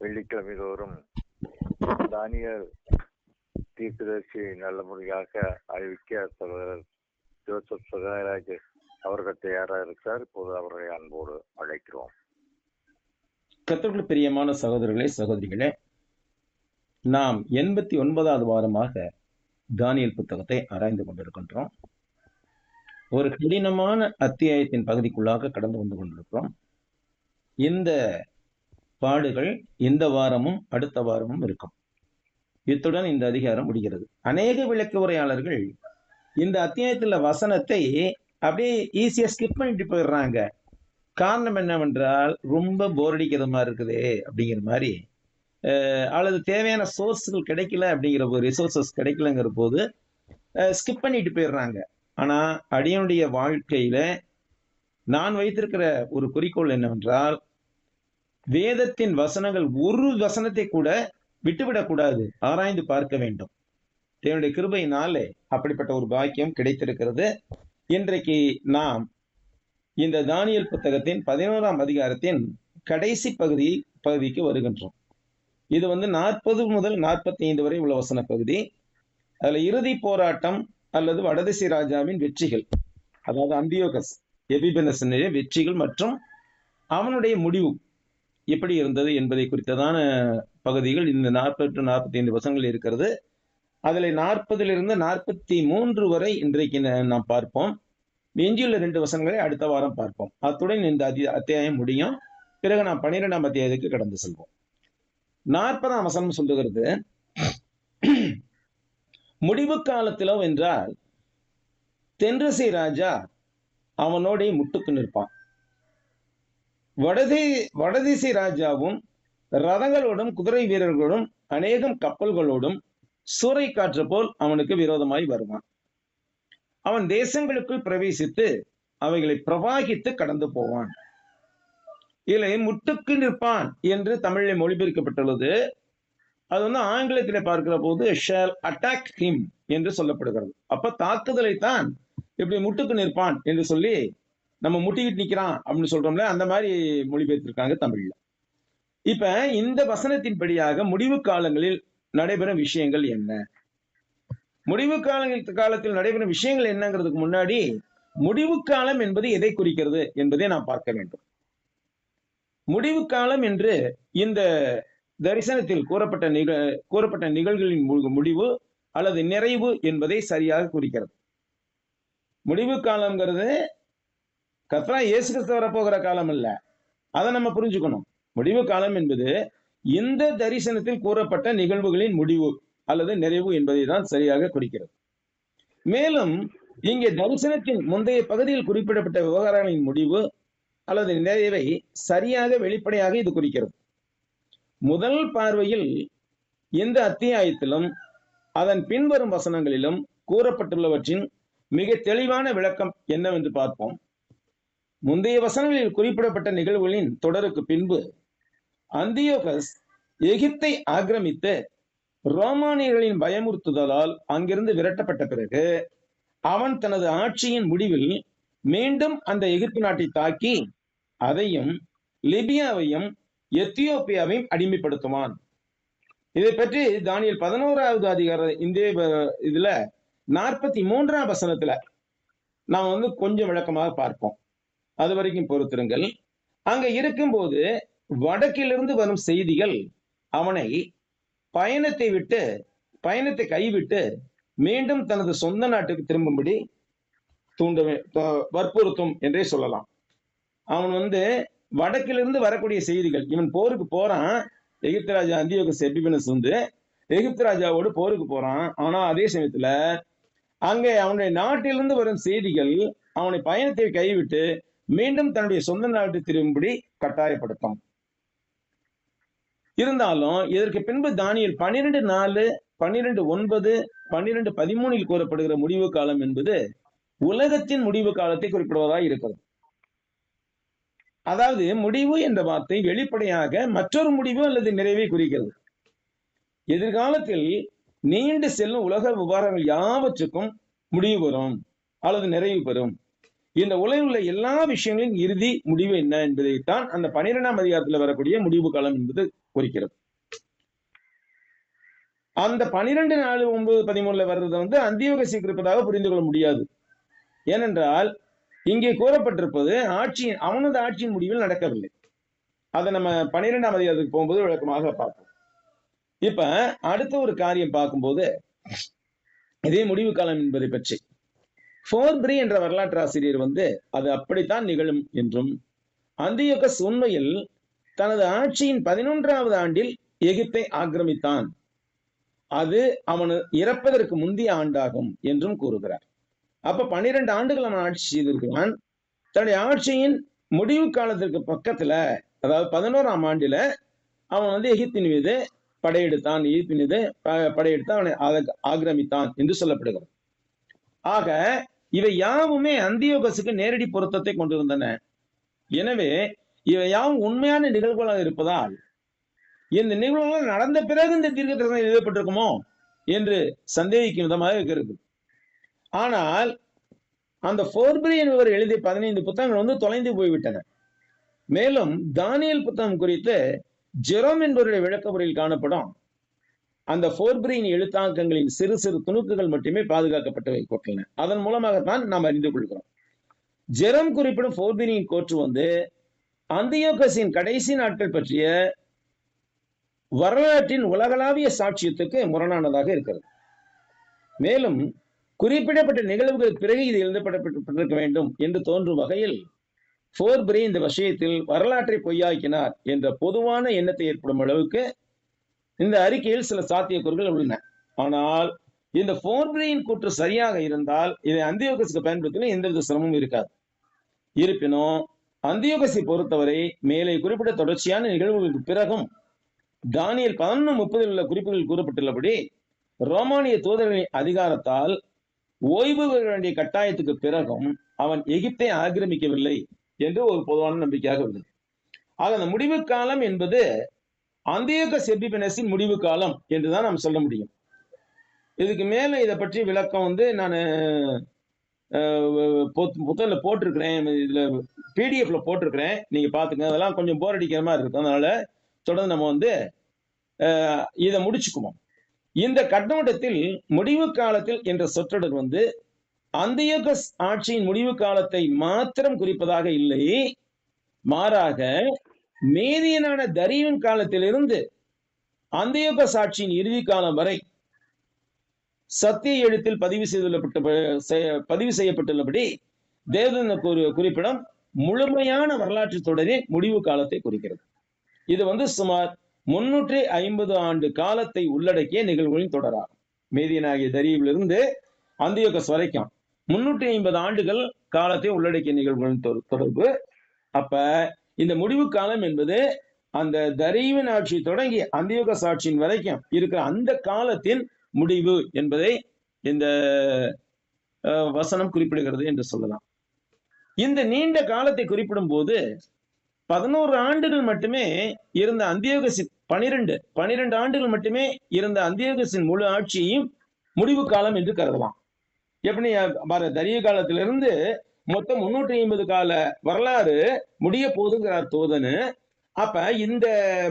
வெள்ளிக்கிழமை தோறும் தானியல் தீர்க்கதரிசியை நல்ல முறையாக அறிவிக்க சகோதரர் ஜோசப் சகாயராஜ் அவர்கள் தயாராக இருக்கிறார். இப்போது அவர்களை அன்போடு அழைக்கிறோம். கர்த்தருக்குள் பிரியமான சகோதரர்களே, சகோதரிகளே, நாம் 89வது வாரமாக தானியல் புத்தகத்தை ஆராய்ந்து கொண்டிருக்கின்றோம். ஒரு கடினமான அத்தியாயத்தின் பகுதிக்குள்ளாக கடந்து வந்து கொண்டிருக்கிறோம். இந்த பாடுகள் இந்த வாரமும் அடுத்த வாரமும் இருக்கும். இத்துடன் இந்த அதிகாரம் முடிகிறது. அநேக விளக்க உரையாளர்கள் இந்த அத்தியாயத்துல வசனத்தை அப்படியே ஈஸியா ஸ்கிப் பண்ணிட்டு போயிடுறாங்க. காரணம் என்னவென்றால், ரொம்ப போர் அடிக்கிற மாதிரி இருக்குது அப்படிங்கிற மாதிரி, அல்லது தேவையான சோர்ஸ்கள் கிடைக்கல அப்படிங்கிற போது, ரிசோர்சஸ் கிடைக்கலங்கிற போது ஸ்கிப் பண்ணிட்டு போயிடுறாங்க. ஆனா அடியனுடைய வாழ்க்கையில நான் வைத்திருக்கிற ஒரு குறிக்கோள் என்னவென்றால், வேதத்தின் வசனங்கள் ஒரு வசனத்தை கூட விட்டுவிடக்கூடாது, ஆராய்ந்து பார்க்க வேண்டும். தேவனுடைய கிருபையினாலே அப்படிப்பட்ட ஒரு பாக்கியம் கிடைத்திருக்கிறது. இன்றைக்கு நாம் இந்த தானியல் புத்தகத்தின் 11ஆம் அதிகாரத்தின் கடைசி பகுதிக்கு வருகின்றோம். இது 40 முதல் 45 வரை உள்ள வசன பகுதி. அதுல இறுதி போராட்டம் அல்லது வடதிசை ராஜாவின் வெற்றிகள், அதாவது அந்தியோகஸ் எபிபெனஸினுடைய வெற்றிகள் மற்றும் அவனுடைய முடிவு எப்படி இருந்தது என்பதை குறித்ததான பகுதிகள் இந்த 40-45 வசனங்கள் இருக்கிறது. அதுல 40 43 வரை இன்றைக்கு நாம் பார்ப்போம். எஞ்சியுள்ள 2 வசனங்களை அடுத்த வாரம் பார்ப்போம். அத்துடன் இந்த அத்தியாயம் முடியும். பிறகு நாம் 12ஆம் அத்தியாயத்துக்கு கடந்து செல்வோம். 40ஆம் வசனம் சொல்லுகிறது, முடிவு காலத்திலோ என்றால் தென்திசை ராஜா அவனோட முட்டுக்கு நிற்பான். வடதிசை ராஜாவும் ரதங்களோடும் குதிரை வீரர்களோடும் அநேகம் கப்பல்களோடும் சூறை காற்று போல் அவனுக்கு விரோதமாய் வருவான். அவன் தேசங்களுக்குள் பிரவேசித்து அவைகளை பிரவாகித்து கடந்து போவான். இதில் முட்டுக்கு நிற்பான் என்று தமிழில் மொழிபெயர்க்கப்பட்டுள்ளது. அது ஆங்கிலத்திலே பார்க்கிற போது shall attack him என்று சொல்லப்படுகிறது. அப்ப தாக்குதலை தான் இப்படி முட்டுக்கு நிற்பான் என்று சொல்லி, நம்ம முட்டிக்கிட்டு நிக்கிறான் அப்படின்னு சொல்றோம்ல, அந்த மாதிரி மொழிபெயர்த்திருக்காங்க தமிழ்ல. இப்ப இந்த வசனத்தின்படியாக முடிவு காலங்களில் நடைபெறும் விஷயங்கள் என்ன, முடிவு காலத்தில் நடைபெறும் விஷயங்கள் என்னங்கிறதுக்கு முன்னாடி, முடிவு காலம் என்பது எதை குறிக்கிறது என்பதை நாம் பார்க்க வேண்டும். முடிவு காலம் என்று இந்த தரிசனத்தில் கூறப்பட்ட நிகழ்வுகளின் முடிவு அல்லது நிறைவு என்பதை சரியாக குறிக்கிறது. முடிவு காலம்ங்கிறது கர்த்தராகிய இயேசு கிறிஸ்து வரப்போகிற காலம் அல்ல. அதை நம்ம புரிஞ்சுக்கணும். முடிவு காலம் என்பது இந்த தரிசனத்தில் கூறப்பட்ட நிகழ்வுகளின் முடிவு அல்லது நிறைவு என்பதை தான் சரியாக குறிக்கிறது. மேலும் இங்கே தரிசனத்தின் முந்தைய பகுதியில் குறிப்பிடப்பட்ட விவகாரங்களின் முடிவு அல்லது நிறைவை சரியாக வெளிப்படையாக இது குறிக்கிறது. முதல் பார்வையில் இந்த அத்தியாயத்திலும் அதன் பின்வரும் வசனங்களிலும் கூறப்பட்டுள்ளவற்றின் மிக தெளிவான விளக்கம் என்னவென்று பார்ப்போம். முந்தைய வசனங்களில் குறிப்பிடப்பட்ட நிகழ்வுகளின் தொடருக்கு பின்பு அந்தியோகஸ் எகிப்தை ஆக்கிரமித்து ரோமானியர்களின் பயமுறுத்துதலால் அங்கிருந்து விரட்டப்பட்ட பிறகு அவன் தனது ஆட்சியின் முடிவில் மீண்டும் அந்த எகிப்து நாட்டை தாக்கி அதையும் லிபியாவையும் எத்தியோப்பியாவையும் அடிமைப்படுத்துவான். இதை பற்றி தானியல் 11வது அதிகாரம் இந்த இதுல 43ஆம் வசனத்துல நாம் கொஞ்சம் விளக்கமாக பார்ப்போம். அது வரைக்கும் பொறுத்திருங்கள். அங்க இருக்கும்போது வடக்கிலிருந்து வரும் செய்திகள் அவனை பயணத்தை கைவிட்டு மீண்டும் தனது சொந்த நாட்டுக்கு திரும்பும்படி வற்புறுத்தும் என்றே சொல்லலாம். அவன் வடக்கிலிருந்து வரக்கூடிய செய்திகள், இவன் போருக்கு போறான். எகிப்து ராஜா அந்தியோகஸ் எபிபெனஸ் எகிப்து ராஜாவோடு போருக்கு போறான். ஆனா அதே சமயத்துல அங்கே அவனுடைய நாட்டிலிருந்து வரும் செய்திகள் அவனை பயணத்தை கைவிட்டு மீண்டும் தன்னுடைய சொந்த நாட்டு திரும்பும்படி கட்டாயப்படுத்தும். இருந்தாலும் இதற்கு பின்பு தானியல் 12:4, 12:9, 12:13 கூறப்படுகிற முடிவு காலம் என்பது உலகத்தின் முடிவு காலத்தை குறிப்பிடுவதாக இருக்கிறது. அதாவது முடிவு என்ற வார்த்தை வெளிப்படையாக மற்றொரு முடிவு அல்லது நிறைவை குறிக்கிறது. எதிர்காலத்தில் நீண்டு செல்லும் உலக விவகாரங்கள் யாவற்றுக்கும் முடிவு வரும் அல்லது நிறைவு பெறும். இந்த உலகில் உள்ள எல்லா விஷயங்களின் இறுதி முடிவு என்ன என்பதைத்தான் அந்த 12ஆம் அதிகாரத்தில் வரக்கூடிய முடிவு காலம் என்பது குறிக்கிறது. அந்த 12 4 9 13 வர்றதை அந்தியோகசி குறிப்பதாக புரிந்து கொள்ள முடியாது. ஏனென்றால் இங்கே கூறப்பட்டிருப்பது அவனது ஆட்சியின் முடிவில் நடக்கவில்லை. அதை நம்ம 12ஆம் அதிகாரத்துக்கு போகும்போது விளக்கமாக பார்ப்போம். இப்ப அடுத்த ஒரு காரியம் பார்க்கும்போது இதே முடிவு காலம் என்பதை பற்றி ஃபோர்பிரி என்ற வரலாற்று ஆசிரியர் அது அப்படித்தான் நிகழும் என்றும், அந்தியோகஸ் உண்மையில் தனது ஆட்சியின் 11வது ஆண்டில் எகிப்தை ஆக்கிரமித்தான், அது அவன் இறப்பதற்கு முந்தைய ஆண்டாகும் என்றும் கூறுகிறார். அப்ப 12 ஆண்டுகள் அவன் ஆட்சி செய்திருக்கிறான். தன்னுடைய ஆட்சியின் முடிவு காலத்திற்கு பக்கத்துல, அதாவது 11ஆம் ஆண்டில அவன் எகிப்தின் மீது படையெடுத்தான். எகிப்தின் மீது படையெடுத்து அவனை ஆக்கிரமித்தான் என்று சொல்லப்படுகிறது. ஆக இவை யாவுமே அந்தியோகஸுக்கு நேரடி பொருத்தத்தை கொண்டிருந்தன. எனவே இவை யாவும் உண்மையான நிகழ்வுகளாக இருப்பதால் இந்த நிகழ்வுகள் நடந்த பிறகு இந்த தீர்க்க தரிசனம் எழுதப்பட்டிருக்குமோ என்று சந்தேகிக்கும் விதமாக இருக்கிறது. ஆனால் அந்த ஃபோர்பிரி என்பவர் எழுதிய 15 புத்தகங்கள் தொலைந்து போய்விட்டன. மேலும் தானியல் புத்தகம் குறித்து ஜெரோம் என்பவருடைய விளக்கமுறையில் காணப்படும் அந்த ஃபோர்பிரியின் எழுத்தாக்கங்களின் சிறு சிறு துணுக்குகள் மட்டுமே பாதுகாக்கப்பட்டு வைக்கப்பட்டன. அதன் மூலமாகத்தான் நாம் அறிந்து கொள்கிறோம். ஜெரோம் குறிப்பிடும் ஃபோர்பிரியின் கூற்று அந்தியோகஸின் கடைசி நாட்கள் பற்றிய வரலாற்றின் உலகளாவிய சாட்சியத்துக்கு முரணானதாக இருக்கிறது. மேலும் குறிப்பிடப்பட்ட நிகழ்வுகளுக்கு பிறகு இது எழுதப்பட்டிருக்க வேண்டும் என்று தோன்றும் வகையில் ஃபோர்பிரி இந்த விஷயத்தில் வரலாற்றை பொய்யாக்கினார் என்ற பொதுவான எண்ணத்தை ஏற்படும் அளவுக்கு இந்த அறிக்கையில் சில சாத்தியக்கூறுகள் உள்ளன. ஆனால் இந்த ஃபோர்பிரியின் கூற்று சரியாக இருந்தால் இதை அந்தியோகஸுக்கு பயன்படுத்தின எந்தவித சிரமமும் இருக்காது. இருப்பினும் அந்தியோகஸை பொறுத்தவரை மேலே குறிப்பிட்ட தொடர்ச்சியான நிகழ்வுகளுக்கு பிறகும் தானியல் 11:30 உள்ள குறிப்புகளில் கூறப்பட்டுள்ளபடி ரோமானிய தூதர்களின் அதிகாரத்தால் ஓய்வு பெற வேண்டிய கட்டாயத்துக்கு பிறகும் அவன் எகிப்தை ஆக்கிரமிக்கவில்லை என்று ஒரு பொதுவான நம்பிக்கையாக உள்ளது. ஆக அந்த முடிவு காலம் என்பது அந்தியோகஸ் எபிபனஸின் முடிவு காலம் என்றுதான் நாம் சொல்ல முடியும். இதுக்கு மேல இதை பற்றி விளக்கம் நான் புத்தகத்துல போட்டிருக்கிறேன், இதுல பிடிஎஃப்ல போட்டிருக்கிறேன், நீங்க பாத்துங்க. அதெல்லாம் கொஞ்சம் போர் அடிக்கிற மாதிரி இருக்கும். அதனால தொடர்ந்து நம்ம இதை முடிச்சுக்குவோம். இந்த கண்ணோட்டத்தில் முடிவு காலத்தில் என்ற சொற்றொடர் அந்தியோகஸ் ஆட்சியின் முடிவு காலத்தை மாத்திரம் குறிப்பதாக இல்லை, மாறாக மேதியனான தரியுவின் காலத்திலிருந்து அந்தியோகஸ் ஆட்சியின் இறுதி காலம் வரை சத்திய எழுத்தில் பதிவு செய்யப்பட்டுள்ளபடி தேவதூதன் குறிப்பிடம் முழுமையான வரலாற்று தொடரின் முடிவு காலத்தை குறிக்கிறது. இது சுமார் 350 ஆண்டு காலத்தை உள்ளடக்கிய நிகழ்வுகளின் தொடராகும். மேதியனாகிய தரியுவிலிருந்து அந்தியோகஸ் வரைக்கும் 350 ஆண்டுகள் காலத்தை உள்ளடக்கிய நிகழ்வுகளின் தொடர்பு. அப்ப இந்த முடிவு காலம் என்பது அந்த தரியுவின் ஆட்சி தொடங்கி அந்தியோகஸ் ஆட்சியின் வரைக்கும் இருக்கிற அந்த காலத்தின் முடிவு என்பதை இந்த வசனம் குறிப்பிடுகிறது என்று சொல்லலாம். இந்த நீண்ட காலத்தை குறிப்பிடும் போது 11 ஆண்டுகள் மட்டுமே இருந்த அந்தியோகஸின் 12 ஆண்டுகள் மட்டுமே இருந்த அந்தியோகஸின் முழு ஆட்சியையும் முடிவு காலம் என்று கருதலாம். எப்படி தரிய காலத்திலிருந்து மொத்தம் 350 கால வரலாறு முடிய போதுங்கிறார் தூதனு. அப்ப இந்த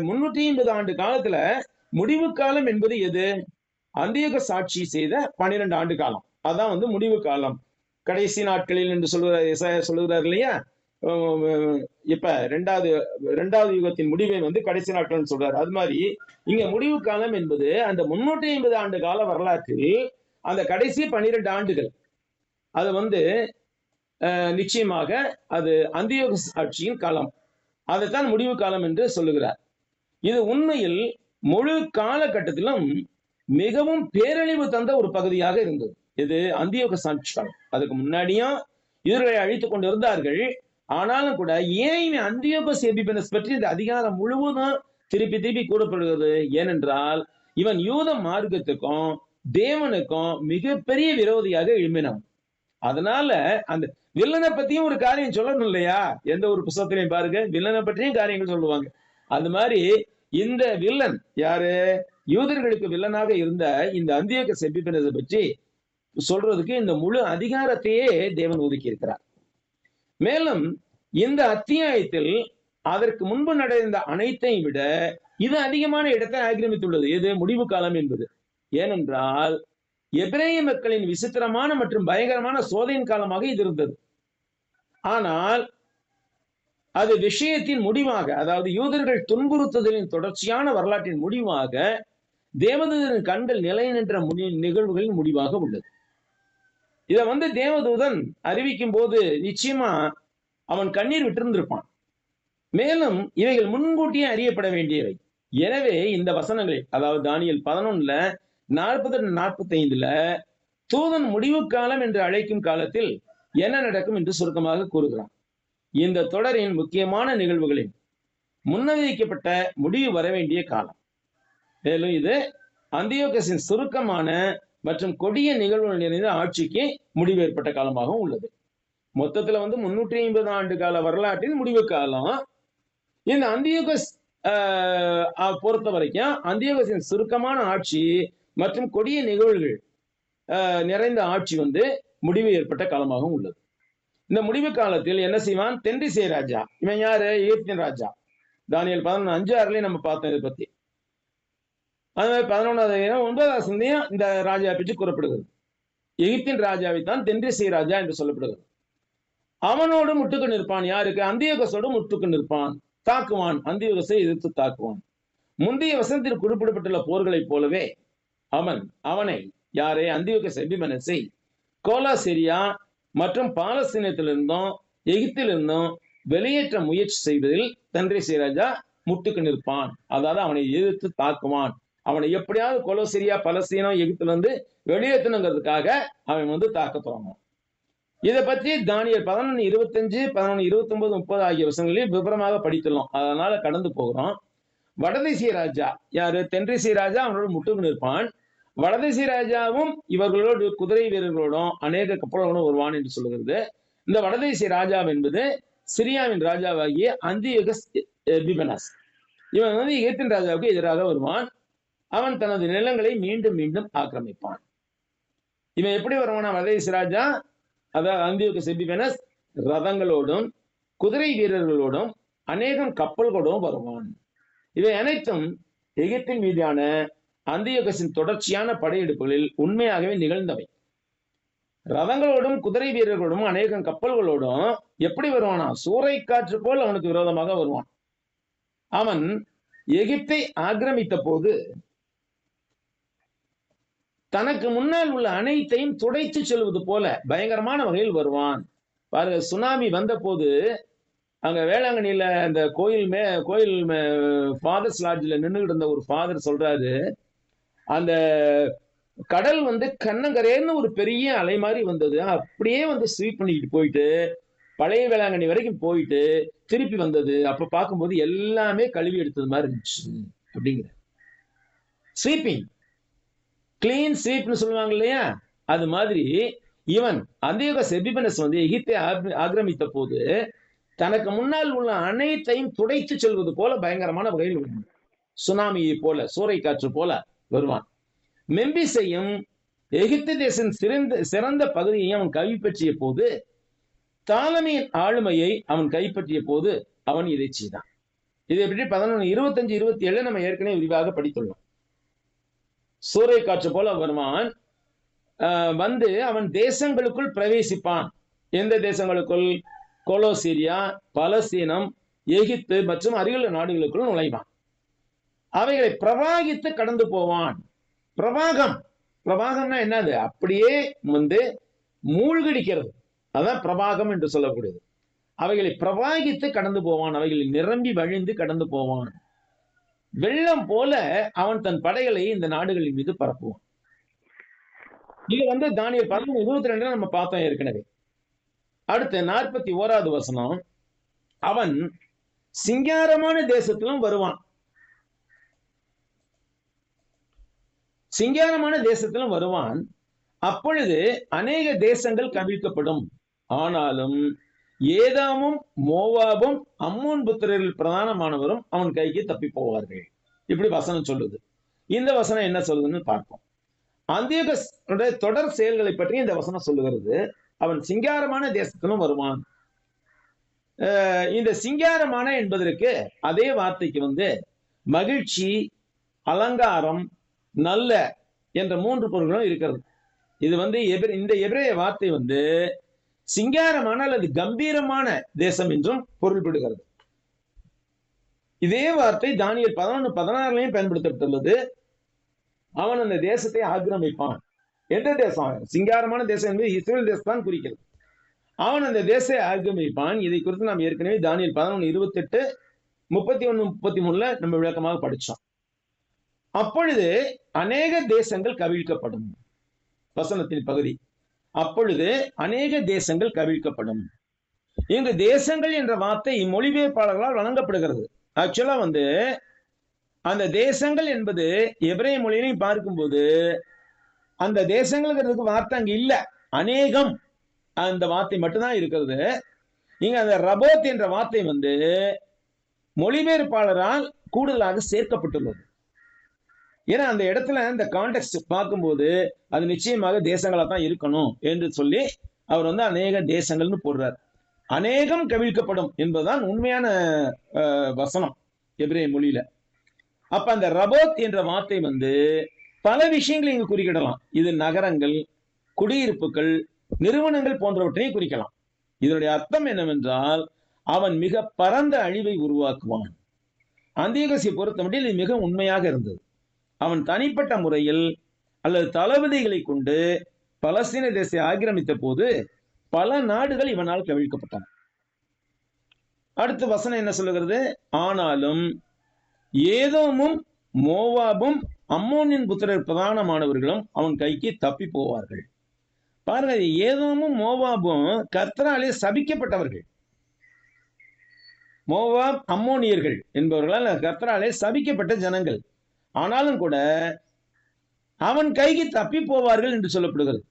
350 ஆண்டு காலத்துல முடிவு காலம் என்பது எது? அந்தியோகஸ் ஆட்சி செய்த 12 ஆண்டு காலம். அதான் முடிவு காலம், கடைசி நாட்களில் என்று சொல்லுகிறார் இல்லையா? இப்ப இரண்டாவது யுகத்தின் முடிவை கடைசி நாட்கள் சொல்றாரு. அது மாதிரி இங்க முடிவு காலம் என்பது அந்த 350 ஆண்டு கால வரலாற்றில் அந்த கடைசி 12 ஆண்டுகள், அது நிச்சயமாக அது அந்தியோகஸ் ஆட்சியின் காலம். அதைத்தான் முடிவு காலம் என்று சொல்லுகிறார். இது உண்மையில் முழு காலகட்டத்திலும் மிகவும் பேரழிவு தந்த ஒரு பகுதியாக இருந்தது. இது அந்தியோகஸ் ஆட்சி காலம். அதுக்கு முன்னாடியும் இவர்களை அழித்துக் கொண்டு இருந்தார்கள். ஆனாலும் கூட ஏன் அந்தியோகஸ் எபிபனஸ் பற்றி இந்த அதிகாரம் முழுவதும் திருப்பி கூறப்படுகிறது? ஏனென்றால் இவன் யூத மார்க்கத்துக்கும் தேவனுக்கும் மிகப்பெரிய விரோதியாக எழும்பினான். அதனால அந்த வில்லனை பத்தியும் ஒரு காரியம் சொல்லணும் இல்லையா? எந்த ஒரு புத்தகத்திலையும் பாருங்க, வில்லனை பற்றியும் காரியங்கள் சொல்லுவாங்க. அது மாதிரி இந்த வில்லன் யாரு? யூதர்களுக்கு வில்லனாக இருந்த இந்த அந்தியோகஸ் எபிபனஸை பற்றி சொல்றதுக்கு இந்த முழு அதிகாரத்தையே தேவன் ஒதுக்கி இருக்கிறார். மேலும் இந்த அத்தியாயத்தில் அதற்கு முன்பு நடந்த அனைத்தையும் விட இது அதிகமான இடத்தை ஆக்கிரமித்துள்ளது. எது? முடிவு காலம் என்பது. ஏனென்றால் எபிரேய மக்களின் விசித்திரமான மற்றும் பயங்கரமான சோதனையின் காலமாக இது இருந்தது. ஆனால் அது விஷயத்தின் முடிவாக, அதாவது யூதர்கள் துன்புறுத்துதலின் தொடர்ச்சியான வரலாற்றின் முடிவாக, தேவதூதரின் கண்கள் நிலை நின்ற நிகழ்வுகளின் முடிவாக உள்ளது. இதை தேவதூதன் அறிவிக்கும் போது நிச்சயமா அவன் கண்ணீர் விட்டிருந்திருப்பான். மேலும் இவைகள் முன்கூட்டியே அறியப்பட வேண்டியவை. எனவே இந்த வசனங்களில், அதாவது தானியேல் 11:40-45 தூதன் முடிவு காலம் என்று அழைக்கும் காலத்தில் என்ன நடக்கும் என்று சுருக்கமாக கூறுகிறான். இந்த தொடரின் முக்கியமான நிகழ்வுகளின் முன்னறிவிக்கப்பட்ட முடிவு வர வேண்டிய காலம். மேலும் இது அந்தியோகஸின் சுருக்கமான மற்றும் கொடிய நிகழ்வுகள் நிறைந்த ஆட்சிக்கு முடிவு ஏற்பட்ட காலமாகவும் உள்ளது. மொத்தத்துல 350 ஆண்டு கால வரலாற்றின் முடிவு காலம். இந்த அந்தியோகஸ் பொறுத்த வரைக்கும் அந்தியோகஸின் சுருக்கமான ஆட்சி மற்றும் கொடிய நிகழ்வுகள் நிறைந்த ஆட்சி முடிவு ஏற்பட்ட காலமாகவும் உள்ளது. இந்த முடிவு காலத்தில் என்ன செய்வான்? தென்றிசை ராஜா. இவன் யாரு? எகிப்தின் ராஜா. தானியேல் 11:5-6 நம்ம பார்த்தோம் இதை பத்தி. அது 11-9 இந்த ராஜா பற்றி கூறப்படுகிறது. எகிப்தின் ராஜாவை தான் தென்றிசை ராஜா என்று சொல்லப்படுகிறது. அவனோடு முட்டுக்கு நிற்பான். யாருக்கு? அந்தியோகஸோடு முட்டுக்கு நிற்பான், தாக்குவான், அந்தியோகஸை எதிர்த்து தாக்குவான். முந்தைய வசனத்தில் குறிப்பிடப்பட்டுள்ள போர்களைப் போலவே அவனை யாரை? அந்தியோகஸ் எபிமெனஸை கோலாசெரியா மற்றும் பாலஸ்தீனத்திலிருந்தும் எகிப்திலிருந்தும் வெளியேற்ற முயற்சி செய்வதில் தென்றிசை ராஜா முட்டுக்கு நிற்பான். அதாவது அவனை எதிர்த்து தாக்குவான். அவனை எப்படியாவது கொலோசிரியா, பலஸ்தீனம், எகிப்திலிருந்து வெளியேற்றணுங்கிறதுக்காக அவன் தாக்க தொடங்கும். இதை பற்றி தானியேல் 11:25, 11:29, 30 ஆகிய வசனங்களில் விவரமாக படித்துள்ளோம். அதனால கடந்து போகிறோம். வடதிசை ராஜா யாரு? தென்றிசை ராஜா அவனோடு முட்டுக்கு நிற்பான். வடதிசை ராஜாவும் இவர்களோடு குதிரை வீரர்களோடும் அநேக கப்பல்களோடும் வருவான் என்று சொல்லுகிறது. இந்த வடதிசை ராஜா என்பது சிரியாவின் ராஜாவாகிய அந்தியோகஸ் எபிமெனஸ். இவன் எகிப்தின் ராஜாவுக்கு எதிராக வருவான். அவன் தனது நிலங்களை மீண்டும் மீண்டும் ஆக்கிரமிப்பான். இவன் எப்படி வருவானா? வடதிசை ராஜா, அதாவது அந்தியோகஸ் எபிமெனஸ், ரதங்களோடும் குதிரை வீரர்களோடும் அநேகம் கப்பல்களோடும் வருவான். இவை அனைத்தும் எகிப்தின் மீதான அந்தியோகஸின் தொடர்ச்சியான படையெடுப்புகளில் உண்மையாகவே நிகழ்ந்தவை. ரதங்களோடும் குதிரை வீரர்களோடும் அநேகம் கப்பல்களோடும் எப்படி வருவானா? சூறை காற்று போல் அவனுக்கு விரோதமாக வருவான். அவன் எகிப்தை ஆக்கிரமித்த போது தனக்கு முன்னால் உள்ள அனைத்தையும் துடைத்து செல்வது போல பயங்கரமான வகையில் வருவான். பாருங்க, சுனாமி வந்த போது அங்க வேளாங்கண்ணியில அந்த கோயில் ஃபாதர்ஸ் லாட்ஜில் நின்றுகிட்டு இருந்த ஒரு ஃபாதர் சொல்றாரு, அந்த கடல் கண்ணங்கரேன்னு ஒரு பெரிய அலை மாதிரி வந்தது. அப்படியே ஸ்வீப் பண்ணிக்கிட்டு போயிட்டு பழைய வேளாங்கண்ணி வரைக்கும் போயிட்டு திருப்பி வந்தது. அப்ப பார்க்கும்போது எல்லாமே கழுவி எடுத்தது மாதிரி இருந்துச்சு அப்படிங்கிற. ஸ்வீப்பிங், கிளீன் ஸ்வீப்னு சொல்லுவாங்க இல்லையா? அது மாதிரி இவன் அந்தியோகஸ் எபிமெனஸ் எகிப்தை ஆக்கிரமித்த போது தனக்கு முன்னால் உள்ள அனைத்தையும் துடைத்து செல்வது போல பயங்கரமான வகையில் வருவான். சுனாமியை போல, சூறை காற்று போல வருவான். மெம்பிஸையும் எகிப்து தேசத்தின் சிறந்த பகுதியையும் அவன் கைப்பற்றிய போது, தாலமியின் ஆளுமையை அவன் கைப்பற்றிய போது அவன் இதை செய்தான். இதை பற்றி 11:25-27 நம்ம ஏற்கனவே விரிவாக படித்துள்ளோம். சூறை காற்று போல வருவான். அவன் தேசங்களுக்குள் பிரவேசிப்பான். எந்த தேசங்களுக்குள்? கொலோசிரியா, பலஸ்தீனம், எகிப்து மற்றும் அருகிலுள்ள நாடுகளுக்குள் நுழைவான். அவைகளை பிரவாகித்து கடந்து போவான். பிரவாகம்னா என்னது? அப்படியே மூழ்கடிக்கிறது. அதான் பிரவாகம் என்று சொல்லக்கூடியது. அவைகளை பிரவாகித்து கடந்து போவான். அவைகளில் நிரம்பி வழிந்து கடந்து போவான். வெள்ளம் போல அவன் தன் படைகளை இந்த நாடுகளின் மீது பரப்புவான். இது தானியேல் 11:22 நம்ம பார்த்தோம் ஏற்கனவே. அடுத்து 41வது வசனம், அவன் சிங்காரமான தேசத்திலும் வருவான். சிங்காரமான தேசத்திலும் வருவான். அப்பொழுது அநேக தேசங்கள் கவிழ்க்கப்படும். ஆனாலும் ஏதாமும் மோவாபும் அம்மோன் புத்திரரில் பிரதானமானவரும் அவன் கைக்கு தப்பி போவார்கள். இப்படி வசனம் சொல்லுது. இந்த வசனம் என்ன சொல்லுதுன்னு பார்ப்போம். அந்தியோகஸ் தொடர் செயல்களை பற்றி இந்த வசனம் சொல்லுகிறது. அவன் சிங்காரமான தேசத்திலும் வருவான். இந்த சிங்காரமான என்பதற்கு அதே வார்த்தைக்கு மகிழ்ச்சி, அலங்காரம், நல்ல என்ற 3 பொருள்களும் இருக்கிறது. இது இந்த எபிரேய வார்த்தை சிங்காரமான அல்லது கம்பீரமான தேசம் என்றும் பொருள்படுகிறது. இதே வார்த்தை தானியேல் 11:16 பயன்படுத்தப்பட்டுள்ளது. அவன் அந்த தேசத்தை ஆக்கிரமிப்பான். எந்த தேசம்? சிங்காரமான தேசம் என்பது இஸ்ரேல் தேசத்தான் குறிக்கிறது. அவன் அந்த தேசத்தை ஆக்கிரமிப்பான். இதை குறித்து நாம் ஏற்கனவே தானியேல் 11:28, 31, 33 நம்ம விளக்கமாக படிச்சோம். அப்பொழுது அநேக தேசங்கள் கவிழ்க்கப்படும். வசனத்தின் பகுதி, அப்பொழுது அநேக தேசங்கள் கவிழ்க்கப்படும். இங்கு தேசங்கள் என்ற வார்த்தை மொழிபெயர்ப்பாளர்களால் வழங்கப்படுகிறது. ஆக்சுவலா அந்த தேசங்கள் என்பது எபிரேய மொழியிலையும் பார்க்கும்போது அந்த தேசங்களுக்கு வார்த்தை அங்க இல்ல, அநேகம் அந்த வார்த்தை மட்டும்தான் இருக்கிறது. இங்க அந்த ரபோத் என்ற வார்த்தை மொழிபெயர்ப்பாளரால் கூடுதலாக சேர்க்கப்பட்டுள்ளது. ஏன்னா அந்த இடத்துல இந்த கான்டெக்ட் பார்க்கும்போது அது நிச்சயமாக தேசங்களா தான் இருக்கணும் என்று சொல்லி அவர் அநேக தேசங்கள்னு போடுறார். அநேகம் கவிழ்க்கப்படும் என்பதுதான் உண்மையான வசனம் எபிரேய மொழியில. அப்ப அந்த ரபோத் என்ற வார்த்தை பல விஷயங்களை இங்கு குறிக்கிடலாம். இது நகரங்கள், குடியிருப்புகள், நிறுவனங்கள் போன்றவற்றையும் குறிக்கலாம். இதனுடைய அர்த்தம் என்னவென்றால் அவன் மிக பரந்த அழிவை உருவாக்குவான். அந்தியோகசியை பொறுத்தமட்டில் இது மிக உண்மையாக இருந்தது. அவன் தனிப்பட்ட முறையில் அல்லது தளபதிகளை கொண்டு பலஸ்தீன தேசத்தை ஆக்கிரமித்த போது பல நாடுகள் இவனால் கவிழ்க்கப்பட்டன. அடுத்த வசனம் என்ன சொல்லுகிறது? ஆனாலும் ஏதோமும் மோவாபும் அம்மோனின் புத்திரர் பிரதானமானவர்களும் அவன் கைக்கு தப்பி போவார்கள். பாருங்க, ஏதோமும் மோவாபும் கர்த்தராலே சபிக்கப்பட்டவர்கள். மோவாப், அம்மோனியர்கள் என்பவர்களால் கர்த்தராலே சபிக்கப்பட்ட ஜனங்கள். ஆனாலும் கூட அவன் கைக்கு தப்பி போவார்கள் என்று சொல்லப்படுகிறது.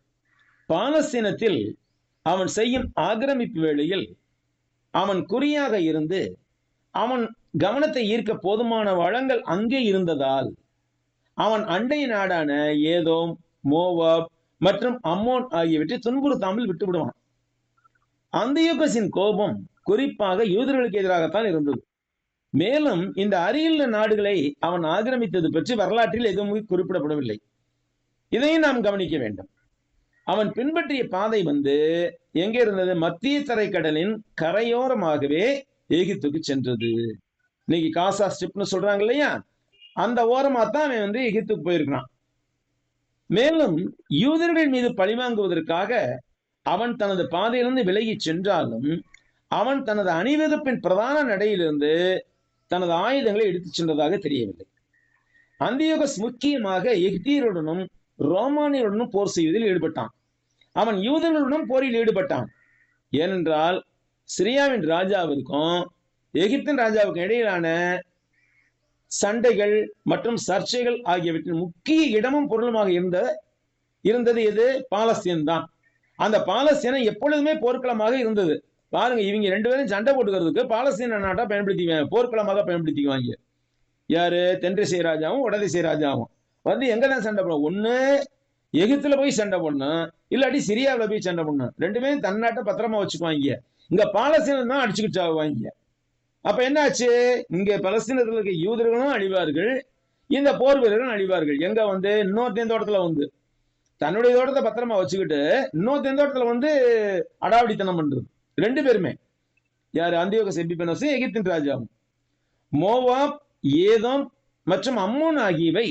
பாலஸ்தீனத்தில் அவன் செய்யும் ஆக்கிரமிப்பு வேளையில் அவன் குறியாக இருந்து அவன் கவனத்தை ஈர்க்க போதுமான வளங்கள் அங்கே இருந்ததால் அவன் அண்டை நாடான ஏதோம், மோவாப் மற்றும் அம்மோன் ஆகியவற்றை துன்புறுத்தாமல் விட்டு விடுவான். அந்தியோகசின் கோபம் குறிப்பாக யூதர்களுக்கு எதிராகத்தான் இருந்தது. மேலும் இந்த அருகிலுள்ள நாடுகளை அவன் ஆக்கிரமித்தது பற்றி வரலாற்றில் எதுவும் குறிப்பிடப்படவில்லை. இதையும் நாம் கவனிக்க வேண்டும். அவன் பின்பற்றிய பாதை எங்கே இருந்தது? மத்திய தரைக்கடலின் கரையோரமாகவே எகிப்துக்கு சென்றது. இன்னைக்கு காசா ஸ்ட்ரிப்னு சொல்றாங்க இல்லையா, அந்த ஓரமா தான் அவன் எகிப்துக்கு போயிருக்கிறான். மேலும் யூதர்கள் மீது பழிவாங்குவதற்காக அவன் தனது பாதையிலிருந்து விலகி சென்றாலும் அவன் தனது அணிவகுப்பின் பிரதான நடையிலிருந்து தனது ஆயுதங்களை எடுத்துச் சென்றதாக தெரியவில்லை. அந்தியோகஸ் முக்கியமாக எகிப்தியருடனும் ரோமானியருடனும் போர் செய்வதில் ஈடுபட்டான். அவன் யூதர்களுடனும் போரில் ஈடுபட்டான். ஏனென்றால் சிரியாவின் ராஜாவிற்கும் எகிப்தின் ராஜாவுக்கும் இடையிலான சண்டைகள் மற்றும் சர்ச்சைகள் ஆகியவற்றின் முக்கிய இடமும் பொருளுமாக இருந்தது எது? பாலஸ்தீன் தான். அந்த பாலஸ்தீனம் எப்பொழுதுமே போர்க்களமாக இருந்தது. பாருங்க, இவங்க 2 பேரும் சண்டை போட்டுக்கிறதுக்கு பாலஸ்தீன நாட்டை போர்க்களமாக பயன்படுத்திக்குவாங்க. யாரு? தென்திசை ராஜாவும் வடதிசை ராஜாவும் எங்கதான் சண்டை போடும்? ஒண்ணு எகிப்துல போய் சண்டை போடணும், இல்லாட்டி சிரியாவில் போய் சண்டை போடணும். 2 பேரும் தன்னாட்டை பத்திரமா வச்சுக்குவாங்க. இங்க பாலஸ்தீனம் தான் அடிச்சுக்கிட்டு ஆகுவாங்க. அப்ப என்ன ஆச்சு? இங்க பலஸ்தீனத்தில் இருக்க யூதர்களும் அழிவார்கள், இந்த போர் வீரர்களும் அழிவார்கள். எங்க இன்னொருத்தன் தோட்டத்துல தன்னுடைய தோட்டத்தை பத்திரமா வச்சுக்கிட்டு இன்னொருத்தன் தோட்டத்துல அடாவடித்தனம் பண்றது. 2 பேருமே. யாரு? அந்தியோகஸ் எபிபனஸும் எகிப்தின் ராஜாவும். மோவாப், ஏதோம் மற்றும் அம்மோன் ஆகியவை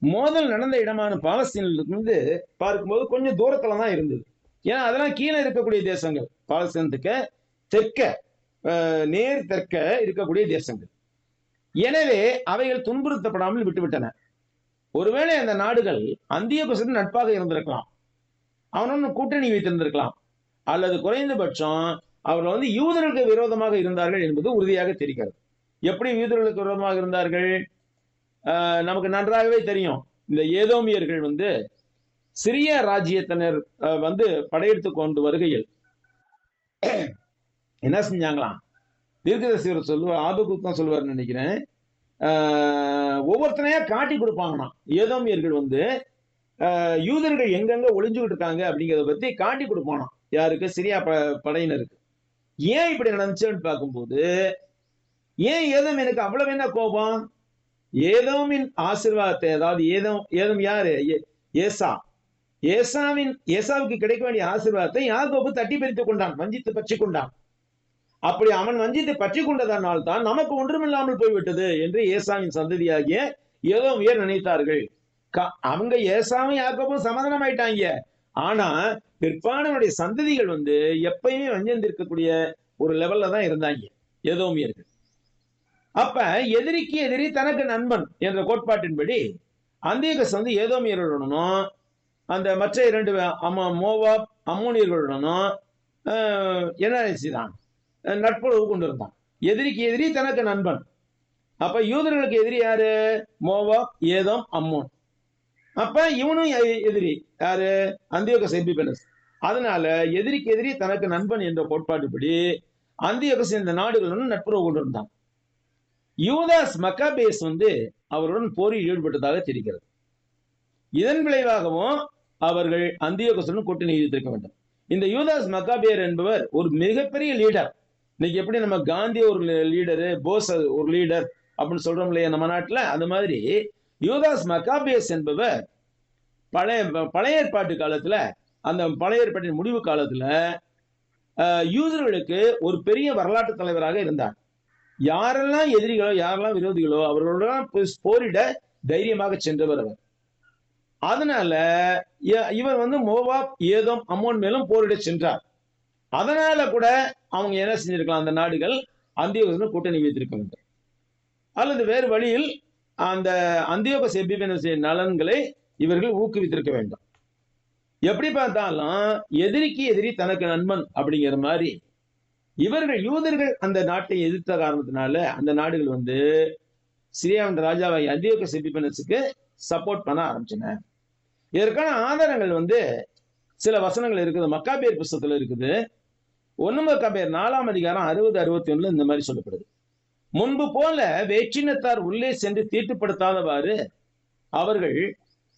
மோதல் நடந்த இடமான பாலஸ்தீனிலிருந்து பார்க்கும்போது கொஞ்சம் தூரத்துல தான் இருந்தது. ஏன்னா அதெல்லாம் கீழே இருக்கக்கூடிய தேசங்கள். பாலஸ்தீனத்துக்கு தெற்க, நேர் தெற்க இருக்கக்கூடிய தேசங்கள். எனவே அவைகள் துன்புறுத்தப்படாமல் விட்டுவிட்டன. ஒருவேளை அந்த நாடுகள் அந்தியோகஸுடன் நட்பாக இருந்திருக்கலாம், அவனும் கூட்டணி வைத்திருந்திருக்கலாம், அல்லது குறைந்தபட்சம் அவர்கள் யூதர்களுக்கு விரோதமாக இருந்தார்கள் என்பது உறுதியாக தெரிகிறது. எப்படி யூதர்களுக்கு விரோதமாக இருந்தார்கள்? நமக்கு நன்றாகவே தெரியும். இந்த ஏதோமியர்கள் சிரிய ராஜ்யத்தினர் படையெடுத்து கொண்டு வருகையில் என்ன செஞ்சாங்களாம்? தீர்க்கதரிசிவர் சொல்லுவார், ஆபகுத்தம் சொல்லுவார்னு நினைக்கிறேன். ஒவ்வொருத்தனையா காட்டி கொடுப்பாங்களாம். ஏதோமியர்கள் யூதர்கள் எங்கெங்க ஒளிஞ்சுக்கிட்டு இருக்காங்க அப்படிங்கிறத பத்தி காட்டி கொடுப்பானாம். யாருக்கு? சிரியா படையினருக்கு. ஏன் இப்படி நடந்துச்சுன்னு பார்க்கும்போது, ஏன் ஏதோம் எனக்கு அவ்வளவு என்ன கோபம்? ஏதோமின் ஆசீர்வாதத்தை, அதாவது ஏதோம் யாரு? ஏசா. ஏசாவுக்கு கிடைக்க வேண்டிய ஆசீர்வாதத்தை யாக்கோபு தட்டி பறித்துக் கொண்டான், வஞ்சித்து பற்றி கொண்டான். அப்படி அவன் வஞ்சித்து பற்றி கொண்டதனால் தான் நமக்கு ஒன்றுமில்லாமல் போய்விட்டது என்று ஏசாவின் சந்ததியாகிய ஏதோமியர் நினைத்தார்கள். அவங்க ஏசாவும் யாக்கோபும் சமாதானம் ஆயிட்டாங்க. ஆனா பிற்பாடனுடைய சந்ததிகள் எப்பயுமே வஞ்சிருக்கக்கூடிய ஒரு லெவல்ல தான் இருந்தாங்க ஏதோமியர்கள். அப்ப எதிரிக்கு எதிரி தனக்கு நண்பன் என்ற கோட்பாட்டின்படி அந்தியோகஸ் ஏதோமியர்களுடனும் அந்த மற்ற 2 மோவாப் அம்மோனியர்களுடனும் என்ன செய்தான்? நட்புறவு கொண்டிருந்தான். எதிரிக்கு எதிரி தனக்கு நண்பன். அப்ப யூதர்களுக்கு எதிரி யாரு? மோவாப், ஏதோம், அம்மோன். அப்ப இவனும் எதிரி யாரு? அந்தியோகஸ் எபிபனஸ். அதனால எதிரிக்கு எதிரி தனக்கு நண்பன் என்ற கோட்பாடுபடி அந்தியோகஸ் இந்த நாடுகளுடன் நட்புறவு கொண்டிருந்தான். யூதாஸ் மக்காபேஸ் அவருடன் போரில் ஈடுபட்டதாக தெரிகிறது. இதன் விளைவாகவும் அவர்கள் அந்தியோகசுடன் கூட்டணி வைத்திருக்க வேண்டும். இந்த யூதாஸ் மக்காபேர் என்பவர் ஒரு மிகப்பெரிய லீடர். இன்னைக்கு எப்படி நம்ம காந்தி ஒரு லீடரு, போஸ் ஒரு லீடர் அப்படின்னு சொல்றோம் இல்லையா நம்ம நாட்டுல, அது மாதிரி யூதாஸ் மக்காபேஸ் என்பவர் பழைய ஏற்பாட்டு காலத்துல, அந்த பழைய ஏற்பாட்டின் முடிவு காலத்துல யூதர்களுக்கு ஒரு பெரிய வரலாற்று தலைவராக இருந்தார். யாரெல்லாம் எதிரிகளோ யாரெல்லாம் விரோதிகளோ அவர்களுடன் போரிட தைரியமாக சென்றவர் அவர். அதனால இவர் மோவாப், ஏதோம், அம்மோன் மேலும் போரிட சென்றார். அதனால கூட அவங்க என்ன செஞ்சிருக்கலாம்? அந்த நாடுகள் அந்தியோகஸ் கூட்டணி வைத்திருக்க வேண்டும், அல்லது வேறு வழியில் அந்த அந்தியோகஸ் எபிபனஸ் நலன்களை இவர்கள் ஊக்குவித்திருக்க வேண்டும். எப்படி பார்த்தாலும் எதிரிக்கு எதிரி தனக்கு நண்பன் அப்படிங்கிற மாதிரி இவர்கள் யூதர்கள் அந்த நாட்டை எதிர்த்த காரணத்தினால அந்த நாடுகள் சிரியாவின் ராஜாவை அந்தியோகஸ் எபிபனஸுக்கு சப்போர்ட் பண்ண ஆரம்பிச்சன. இதற்கான ஆதாரங்கள் சில வசனங்கள் இருக்குது, மக்காபேர் புஸ்தகத்துல இருக்குது. 1 மக்காபேர் 4ஆம் அதிகாரம் 60-61 இந்த மாதிரி சொல்லப்படுது. முன்பு போல வேற்றினத்தார் உள்ளே சென்று தீட்டுப்படுத்தாதவாறு அவர்கள்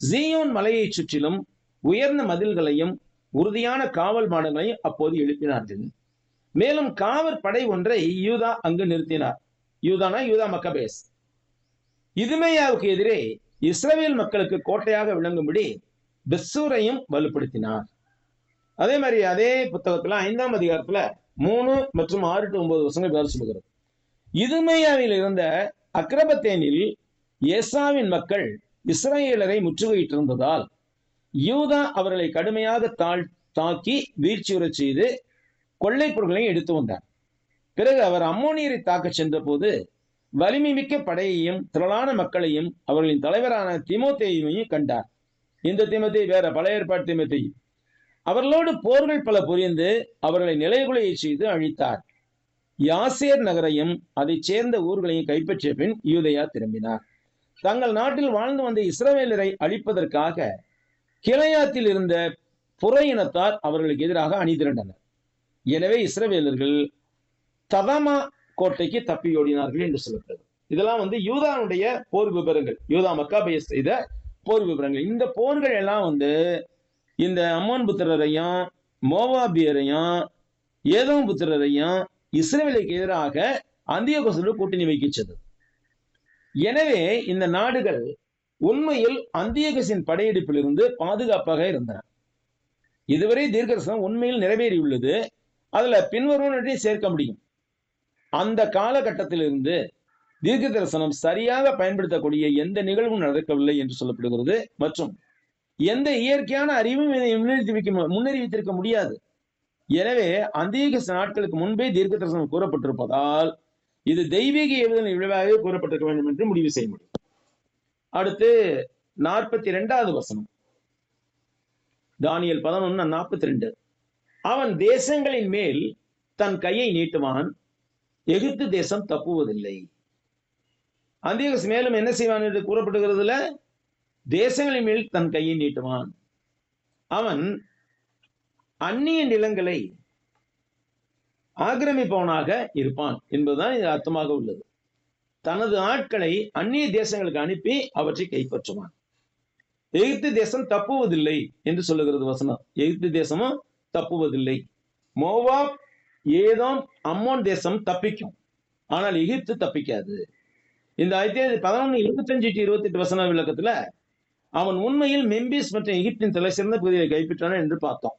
ஜீயோன் மலையை சுற்றிலும் உயர்ந்த மதில்களையும் உறுதியான காவல் மாடங்களையும் அப்போது எழுப்பினார்கள். மேலும் காவற் படை ஒன்றை யூதா அங்கு நிறுத்தினார். யூதா மக்கபேஸ் இதுமேயாவுக்கு எதிரே இஸ்ரவேல் மக்களுக்கு கோட்டையாக விளங்கும்படி பெஸ்ஸூரையும் வலுப்படுத்தினார். அதே மாதிரி அதே புத்தகத்துல 5ஆம் அதிகாரத்துல 3 மற்றும் 6-9 வசனங்கள் சொல்லுகிறது. இதுமேயாவில் இருந்த அக்ரபத்தேனில் ஏசாவின் மக்கள் இஸ்ரவேலரை முற்றுகையிட்டிருந்ததால் யூதா அவர்களை கடுமையாக தாக்கி வீழ்ச்சியுறச் செய்து கொள்ளை பொருட்களையும் எடுத்து வந்தார். பிறகு அவர் அம்மோனியரை தாக்க சென்ற போது வலிமை மிக்க படையையும் திரளான மக்களையும் அவர்களின் தலைவரான தீமோத்தேயுவையும் கண்டார். இந்த தீமோத்தேயு வேற, பழைய ஏற்பாட்டு தீமோத்தேயு. அவர்களோடு போர்கள் பல புரிந்து அவர்களை நிலைகுலையை செய்து அழித்தார். யாசேர் நகரையும் அதை சேர்ந்த ஊர்களையும் கைப்பற்றிய பின் யூதேயா திரும்பினார். தங்கள் நாட்டில் வாழ்ந்து வந்த இஸ்ரவேலரை அழிப்பதற்காக கிளையாத்தில் இருந்த புற இனத்தார் அவர்களுக்கு எதிராக அணிதிரண்டனர். எனவே இஸ்ரவேலர்கள் ததமா கோட்டைக்கு தப்பி ஓடினார்கள் என்று சொல்லப்படுது. இதெல்லாம் யூதானுடைய போர் விவரங்கள், யூதா மக்காபேஸ் செய்த போர் விவரங்கள். இந்த போர்கள் எல்லாம் இந்த அம்மோன் புத்திரரையும் மோவாபியரையும் ஏதோம் புத்திரரையும் இஸ்ரவேலுக்கு எதிராக அந்தியோகஸோடு கூட்டணி வைக்கிச்சது. எனவே இந்த நாடுகள் உண்மையில் அந்தியோகஸின் படையெடுப்பில் இருந்து பாதுகாப்பாக இருந்தன. இதுவரை தீர்க்கதரிசனம் உண்மையில் நிறைவேறியுள்ளது. அதுல பின்வருவனத்தை சேர்க்க முடியும். அந்த காலகட்டத்திலிருந்து தீர்க்க தரிசனம் சரியாக பயன்படுத்தக்கூடிய எந்த நிகழ்வும் நடக்கவில்லை என்று சொல்லப்படுகிறது. மற்றும் எந்த இயற்கையான அறிவும் இதை முன்னறிவித்திருக்க முடியாது. எனவே அந்தியோகஸ் நாட்களுக்கு முன்பே தீர்க்க தரிசனம் கூறப்பட்டிருப்பதால் இது தெய்வீக ஏவுதலின் விளைவாக கூறப்பட்டிருக்க வேண்டும் என்று முடிவு செய்ய முடியும். அடுத்து 42வது வசனம், தானியேல் 11:42. அவன் தேசங்களின் மேல் தன் கையை நீட்டுவான், எகிப்து தேசம் தப்புவதில்லை. அந்தியோகஸ் மேலும் என்ன செய்வான் என்று கூறப்படுகிறதுல, தேசங்களின் மேல் தன் கையை நீட்டுவான். அவன் அந்நிய நிலங்களை ஆக்கிரமிப்பவனாக இருப்பான் என்பதுதான் இது அர்த்தமாக உள்ளது. தனது ஆட்களை அந்நிய தேசங்களுக்கு அனுப்பி அவற்றை கைப்பற்றுவான். எகிப்து தேசம் தப்புவதில்லை என்று சொல்லுகிறது வசனம். எகிப்து தேசமும் தப்புவதில்லை. மோவாப் ஏதோம் அம்மோன் தேசம் தப்பிக்கும், ஆனால் எகிப்து தப்பிக்காது. இந்த 11:25-28 வசன விளக்கத்துல அவன் உண்மையில் மெம்பிஸ் மற்றும் எகிப்தின் தலை சிறந்த பகுதியை கைப்பற்றான் என்று பார்த்தோம்.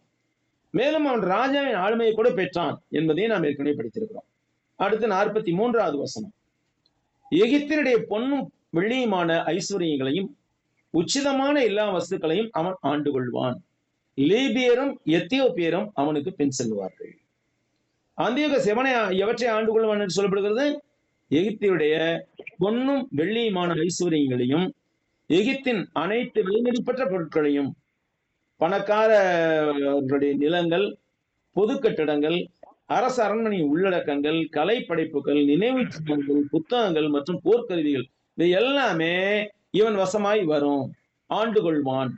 மேலும் அவன் ராஜாவின் ஆளுமையை கூட பெற்றான் என்பதை நாம் ஏற்கனவே படித்திருக்கிறோம். அடுத்து 43வது வசனம். எகிப்தினுடைய பொன்னும் வெள்ளியுமான ஐஸ்வர்யங்களையும் உச்சிதமான எல்லா வஸ்துக்களையும் அவன் ஆண்டு கொள்வான். லீபியரும் எத்தியோப்பியரும் அவனுக்கு பின் செல்வார்கள். அந்தியோகஸ் எவற்றை ஆண்டு கொள்வான் என்று சொல்லப்படுகிறது? எகிப்தியுடைய பொன்னும் வெள்ளியுமான ஐஸ்வர்யங்களையும் எகிப்தின் அனைத்து விலைமதிப்பற்ற பொருட்களையும், பணக்காரர்களுடைய நிலங்கள், பொது கட்டடங்கள், அரசு அரண்மனை உள்ளடக்கங்கள், கலை படைப்புகள், நினைவு சின்னங்கள், புத்தகங்கள் மற்றும் போர்க்கருவிகள், இது எல்லாமே இவன் வசமாய் வரும், ஆண்டு கொள்வான்.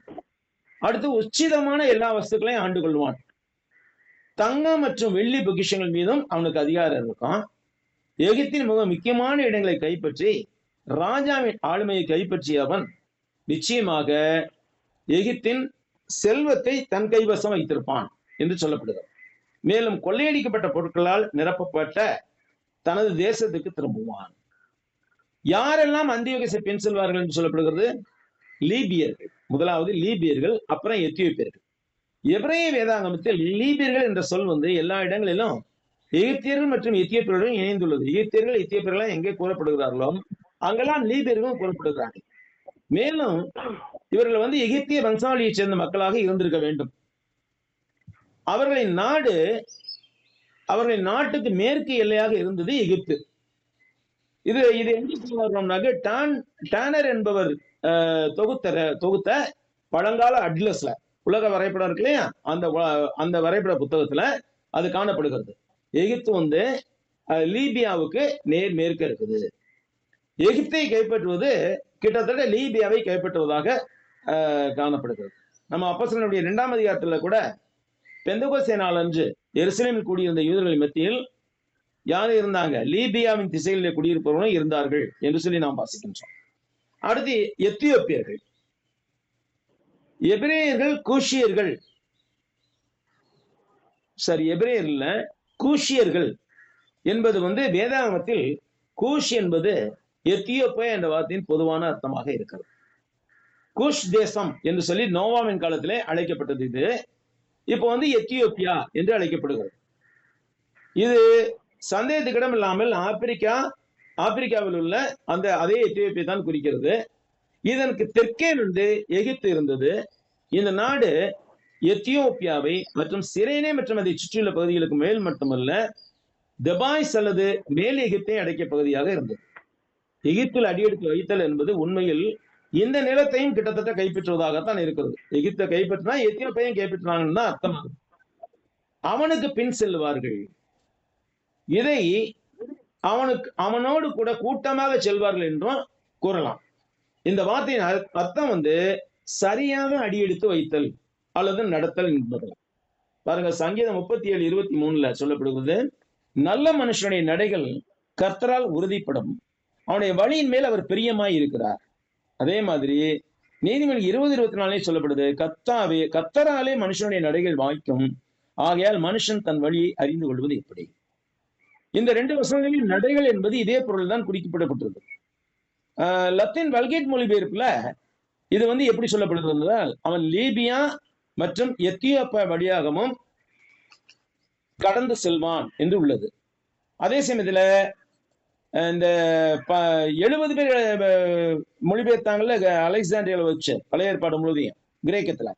அடுத்து உச்சிதமான எல்லா வஸ்துக்களையும் ஆண்டு கொள்வான். தங்கம் மற்றும் வெள்ளி பொக்கிஷங்கள் மீதும் அவனுக்கு அதிகாரம் இருக்கும். எகிப்தின் மிக முக்கியமான இடங்களை கைப்பற்றி ராஜாவின் ஆளுமையை கைப்பற்றிய அவன் நிச்சயமாக எகிப்தின் செல்வத்தை தன் கைவசம் வைத்திருப்பான் என்று சொல்லப்படுகிறது. மேலும் கொள்ளையடிக்கப்பட்ட பொருட்களால் நிரப்பப்பட்ட தனது தேசத்துக்கு திரும்புவான். யாரெல்லாம் அந்தியோகஸை பின் செல்வார்கள் என்று சொல்லப்படுகிறது? லீபியர்கள். முதலாவது லீபியர்கள், அப்புறம் எத்தியோப்பியர்கள். எபிரேய வேதாகமத்தில் லீபியர்கள் என்ற சொல் எல்லா இடங்களிலும் எகிப்தியர்கள் மற்றும் எத்தியோப்பியர்களுடன் இணைந்துள்ளது. எகிப்தியர்கள் எத்தியோப்பியர்கள் எங்கே கூறப்படுகிறார்களோ அங்கெல்லாம் லீபியர்களும் கூறப்படுகிறார்கள். மேலும் இவர்கள் எகிப்திய வம்சாவளியை சேர்ந்த மக்களாக இருந்திருக்க வேண்டும். அவர்களின் நாட்டுக்கு மேற்கு எல்லையாக இருந்தது எகிப்து. இது எங்க சொல்றாங்க? டானர் என்பவர் தொகுத்த பழங்கால அட்லஸ்ல, உலக வரைபடம் இருக்கு இல்லையா, அந்த வரைபட புத்தகத்துல அது காணப்படுகிறது. எகிப்து லீபியாவுக்கு நேர் மேற்க இருக்குது. எகிப்தை கைப்பற்றுவது கிட்டத்தட்ட லீபியாவை கைப்பற்றுவதாக காணப்படுகிறது. நம்ம அப்போஸ்தலர்களுடைய 2ஆம் அதிகாரத்துல கூட பெந்தெகோஸ்தே நாளன்று எருசலேமில் கூடியிருந்த யூதர்களின் மத்தியில் யார் இருந்தாங்க? லீபியாவின் திசைகளில் குடியிருப்பவர்களும் இருந்தார்கள் என்று சொல்லி நாம் வாசிக்கின்றோம். அடுத்து எத்தியோப்பியர்கள். எபிரேயர்கள் கூஷியர்கள், எபிரேயர்ல கூஷியர்கள் என்பது வேதாகமத்தில் கூஷ் என்பது எத்தியோப்பியா என்ற வார்த்தையின் பொதுவான அர்த்தமாக இருக்கிறது. கூஷ் தேசம் என்று சொல்லி நோவாவின் காலத்திலே அழைக்கப்பட்டது. இது இப்போ எத்தியோப்பியா என்று அழைக்கப்படுகிறது. இது சந்தேகத்துக்கிடம் இல்லாமல் ஆப்பிரிக்காவில் உள்ள அதே எத்தியோப்பியா தான் குறிக்கிறது. இதற்கு தெற்கே எகிப்து இருந்தது. இந்த நாடு எத்தியோப்பியாவை மற்றும் சிரேனே மற்றும் அதை சுற்றியுள்ள பகுதிகளுக்கு மேல் மட்டுமல்ல, தெபாய்ஸ் அல்லது மேல் எகிப்தை அடக்கிய பகுதியாக இருந்தது. எகிப்தில் அடியெடுத்து வைத்தல் என்பது உண்மையில் இந்த நிலத்தையும் கிட்டத்தட்ட கைப்பற்றுவதாகத்தான் இருக்கிறது. எகிப்தை கைப்பற்றினா எத்தியோப்பியாவையும் கைப்பற்றினாங்கன்னு தான் அர்த்தம். அவனுக்கு பின் செல்வார்கள். இதை அவனோடு கூட கூட்டமாக செல்வார்கள் என்றும் கூறலாம். இந்த வார்த்தையின் அர்த்தம் சரியாக அடியெடுத்து வைத்தல் அல்லது நடத்தல் என்பது. பாருங்க, சங்கீதம் 37:23 சொல்லப்படுகிறது, நல்ல மனுஷனுடைய நடைகள் கர்த்தரால் உறுதிப்படும், அவனுடைய வழியின் மேல் அவர் பிரியமாய் இருக்கிறார். அதே மாதிரி நீதிமொழி 20:24 சொல்லப்படுது, கர்த்தராலே மனுஷனுடைய நடைகள் வாய்க்கும், ஆகையால் மனுஷன் தன் வழியை அறிந்து கொள்வது எப்படி. இந்த 2 வசனங்களில் நடைகள் என்பது இதே பொருள் தான் குறிக்கப்படப்பட்டது. லத்தீன் வல்கேட் மொழிபெயர்ப்புல இது எப்படி சொல்லப்படுகிறது? அவன் லீபியா மற்றும் எத்தியோப்பியா வழியாகவும் கடந்து செல்வான் என்று உள்ளது. அதே சமயத்துல இந்த 70 பேர் மொழிபெயர்த்தாங்கல்ல அலெக்சாண்டிரியால வச்சு பழைய ஏற்பாடு முழுவதையும் கிரேக்கத்துல,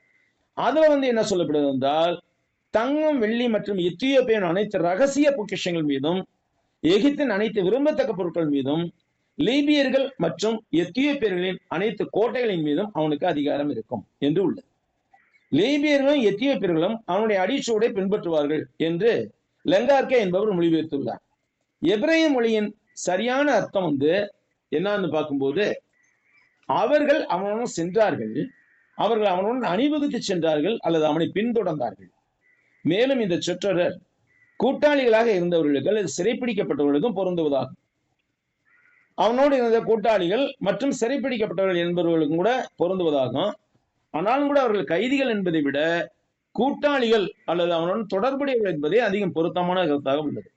அதுல என்ன சொல்லப்படுது என்றால், தங்கம் வெள்ளி மற்றும் எத்தியோப்பியாவின் அனைத்து ரகசிய பொக்கிஷங்கள் மீதும் எகிப்தின் அனைத்து விரும்பத்தக்க பொருட்கள் மீதும் லீபியர்கள் மற்றும் எத்தியோப்பியர்களின் அனைத்து கோட்டைகளின் மீதும் அவனுக்கு அதிகாரம் இருக்கும் என்று உள்ளது. லீபியர்களும் எத்தியோப்பியர்களும் அவனுடைய அடிச்சூடை பின்பற்றுவார்கள் என்று லெங்கார்கே என்பவர் மொழிபெயர்த்துள்ளார். எபிரேய மொழியின் சரியான அர்த்தம் என்னன்னு பார்க்கும்போது, அவர்கள் அவனுடன் சென்றார்கள், அவர்கள் அவனுடன் அணிவகுத்து சென்றார்கள் அல்லது அவனை பின்தொடர்ந்தார்கள். மேலும் இந்த சொற்றொடர் கூட்டாளிகளாக இருந்தவர்களுக்கு அல்லது சிறைப்பிடிக்கப்பட்டவர்களுக்கும் பொருந்துவதாகும். அவனோடு இருந்த கூட்டாளிகள் மற்றும் சிறைப்பிடிக்கப்பட்டவர்கள் என்பவர்களுக்கும் கூட பொருந்துவதாகும். ஆனாலும் கூட அவர்கள் கைதிகள் என்பதை விட கூட்டாளிகள் அல்லது அவனுடன் தொடர்புடையவர்கள் என்பதே அதிகம் பொருத்தமான கருத்தாக உள்ளது.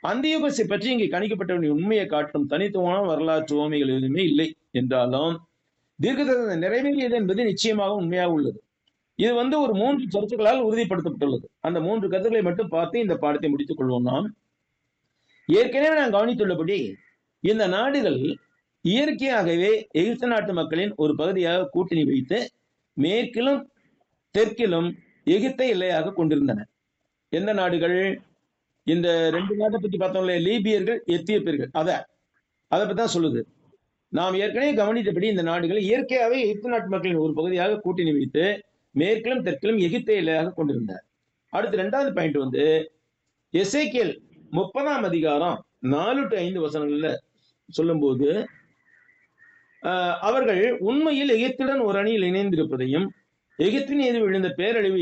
அந்தியோகஸை பற்றி இங்கே கணிக்கப்பட்டவனின் உண்மையை காட்டும் தனித்துவமான வரலாற்று உவமைகள் எதுவுமே இல்லை என்றாலும் தீர்க்கதரிசனம் நிறைவேறியது என்பது நிச்சயமாக உண்மையாக உள்ளது. இது ஒரு 3 கருத்துக்களால் உறுதிப்படுத்தப்பட்டுள்ளது. அந்த 3 கருத்துக்களை மட்டும் பார்த்து இந்த பாடத்தை முடித்துக் கொள்வோம். நாம் ஏற்கனவே நான் கவனித்துள்ளபடி இந்த நாடுகள் இயற்கையாகவே எகிப்து நாட்டு மக்களின் ஒரு பகுதியாக கூட்டணி வைத்து மேற்கிலும் தெற்கிலும் எகிப்தை எல்லையாக கொண்டிருந்தன. எந்த நாடுகள்? இந்த 2 நாட்டை பற்றி பார்த்தோம்ல, லீபியர்கள், எத்தியோப்பியர்கள், அதை பத்தி தான் சொல்லுது. நாம் ஏற்கனவே கவனித்தபடி இந்த நாடுகள் இயற்கையாகவே எகிப்து நாட்டு மக்களின் ஒரு பகுதியாக கூட்டணி வைத்து மேற்கிலும் தெற்கிலும் எகிப்தை எல்லையாக கொண்டிருந்தார். அடுத்து 2வது பாயிண்ட் எசேக்கியேல் 30ஆம் அதிகாரம் 4 to 5 வசனங்கள்ல சொல்லும்போது அவர்கள் உண்மையில் எகிப்துடன் ஒரு அணியில் இணைந்திருப்பதையும் எகிப்தின் மீது விழுந்த பேரழிவு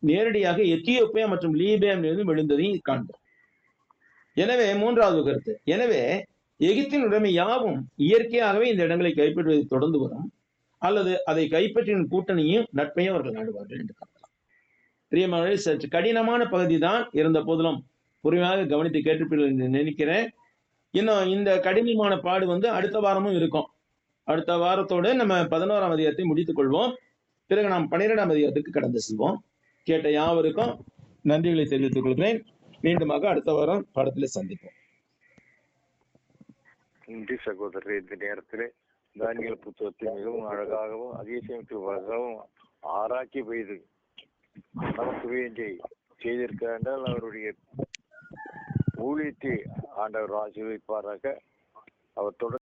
நேரடியாக எத்தியோப்பியா மற்றும் லீபியா மீது விழுந்ததையும் காண்போம். எனவே 3வது கருத்து, எனவே எகிப்தின் உடைமை யாவும் இயற்கையாகவே இந்த இடங்களை கைப்பற்றுவதை தொடர்ந்து வரும், அல்லது அதை கைப்பற்றின கூட்டணியும் நட்பையும் அவர்கள் நாடுவார்கள் என்று காணலாம். பிரியமானவர்களே, சற்று கடினமான பகுதி தான், இருந்த போதிலும் பொறுமையாக கவனித்து கேட்டிருப்பீர்கள் என்று நினைக்கிறேன். இன்னும் இந்த கடினமான பாடு அடுத்த வாரமும் இருக்கும். அடுத்த வாரத்தோடு நம்ம 11ஆம் அதிகாரத்தை முடித்துக் கொள்வோம். பிறகு நாம் 12ஆம் அதிகாரத்துக்கு கடந்து செல்வோம். கேட்ட யாவருக்கும் நன்றிகளை தெரிவித்துக் கொள்கிறேன். மீண்டுமாக அடுத்த வாரம் பாடத்தில் சந்திப்போம். நன்றி சகோதரர். இந்த நேரத்தில் தானியேல் புத்தகத்தை மிகவும் அழகாகவும் அதிசயமாகவும் ஆராய்ச்சி செய்து நமக்கு வேண்டி செய்திருக்கிறார் என்றால் அவருடைய ஊழியத்தை ஆண்டவர் ஆசீர்வதிப்பாராக. அவர் தொடர்